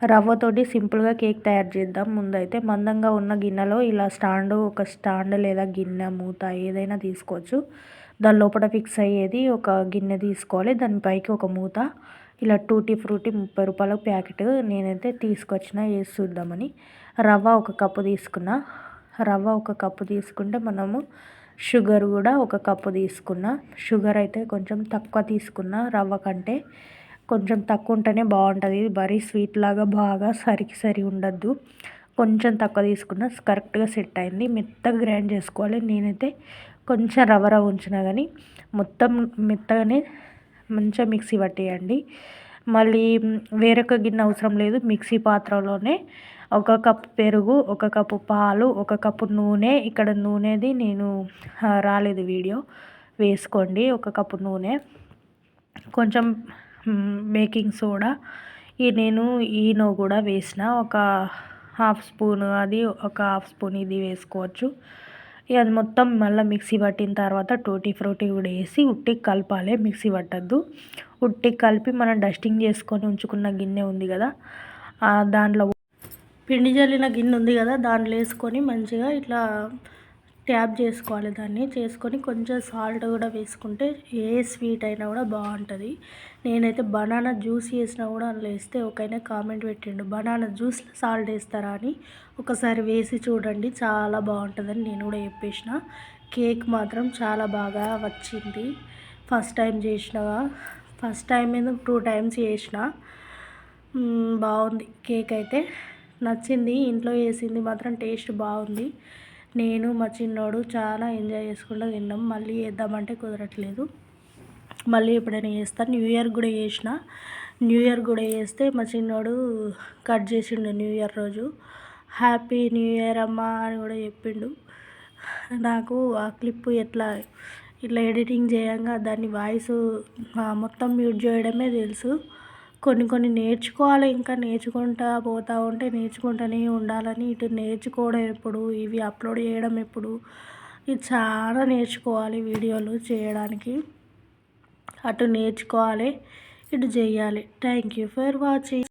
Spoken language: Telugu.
రవ్వతోటి సింపుల్గా కేక్ తయారు చేద్దాం. ముందైతే మందంగా ఉన్న గిన్నెలో ఇలా ఒక స్టాండ్ లేదా గిన్నె మూత ఏదైనా తీసుకోవచ్చు. దాని లోపల ఫిక్స్ అయ్యేది ఒక గిన్నె తీసుకోవాలి. దానిపైకి ఒక మూత. ఇలా టూటీ ఫ్రూటీ 30 రూపాయల ప్యాకెట్ నేనైతే తీసుకొచ్చిన వేసి చూద్దామని. రవ్వ ఒక కప్పు తీసుకున్నా. రవ్వ ఒక కప్పు తీసుకుంటే మనము షుగర్ కూడా ఒక కప్పు తీసుకున్నా. షుగర్ అయితే కొంచెం తక్కువ తీసుకున్నా. రవ్వ కంటే కొంచెం తక్కువ ఉంటేనే బాగుంటుంది. మరీ స్వీట్ లాగా బాగా సరి ఉండద్దు. కొంచెం తక్కువ తీసుకున్నా. కరెక్ట్గా సెట్ అయింది. మెత్తగా గ్రైండ్ చేసుకోవాలి. నేనైతే కొంచెం రవ్వ ఉంచినా కానీ మొత్తం మెత్తగానే మంచిగా మిక్సీ పట్టేయండి. మళ్ళీ వేరొక గిన్నె అవసరం లేదు. మిక్సీ పాత్రలోనే ఒక కప్పు పెరుగు, ఒక కప్పు పాలు, ఒక కప్పు నూనె. ఇక్కడ నూనెది నేను రాలేదు వీడియో, వేసుకోండి. ఒక కప్పు నూనె, కొంచెం బేకింగ్ సోడా, నేను ఈనో కూడా వేసిన ఒక హాఫ్ స్పూన్, అది ఒక హాఫ్ స్పూన్ ఇది వేసుకోవచ్చు. అది మొత్తం మళ్ళీ మిక్సీ పట్టిన తర్వాత టూటీ ఫ్రూటీ కూడా వేసి ఉట్టికి కలపాలి. మిక్సీ పట్టద్దు. ఉట్టికి కలిపి మనం డస్టింగ్ చేసుకొని ఉంచుకున్న గిన్నె ఉంది కదా, దాంట్లో పిండి జల్లిన గిన్నె ఉంది కదా, దాంట్లో వేసుకొని మంచిగా ఇట్లా ట్యాప్ చేసుకోవాలి. దాన్ని చేసుకొని కొంచెం సాల్ట్ కూడా వేసుకుంటే ఏ స్వీట్ అయినా కూడా బాగుంటుంది. నేనైతే బనానా జ్యూస్ వేసినా కూడా అందులో వేస్తే ఒకైనా కామెంట్ పెట్టిండు, బనానా జ్యూస్ సాల్ట్ వేస్తారా అని. ఒకసారి వేసి చూడండి, చాలా బాగుంటుందని నేను కూడా చెప్పేసిన. కేక్ మాత్రం చాలా బాగా వచ్చింది. ఫస్ట్ టైం చేసినగా, ఫస్ట్ టైం మీద 2 టైమ్స్ చేసిన. బాగుంది కేక్ అయితే, నచ్చింది. ఇంట్లో వేసింది మాత్రం టేస్ట్ బాగుంది. నేను మా చిన్నోడు చాలా ఎంజాయ్ చేసుకుంటూ తిన్నాం. మళ్ళీ వేద్దామంటే కుదరట్లేదు. మళ్ళీ ఎప్పుడైనా చేస్తాను. న్యూ ఇయర్ కూడా చేసిన. న్యూ ఇయర్ కూడా చేస్తే మా చిన్నోడు కట్ చేసిండు. న్యూ ఇయర్ రోజు హ్యాపీ న్యూ ఇయర్ అమ్మా అని కూడా చెప్పిండు. నాకు ఆ క్లిప్ ఇట్లా ఎడిటింగ్ చేయంగా దాన్ని వాయిస్ మొత్తం మ్యూట్ చేయడమే తెలుసు. కొన్ని నేర్చుకోవాలి. ఇంకా నేర్చుకుంటా పోతూ ఉంటే నేర్చుకుంటూనే ఉండాలని. ఇటు నేర్చుకోవడం ఎప్పుడు, ఇవి అప్లోడ్ చేయడం ఎప్పుడు, ఇది చాలా నేర్చుకోవాలి వీడియోలు చేయడానికి. అటు నేర్చుకోవాలి, ఇటు చేయాలి. Thank you for watching.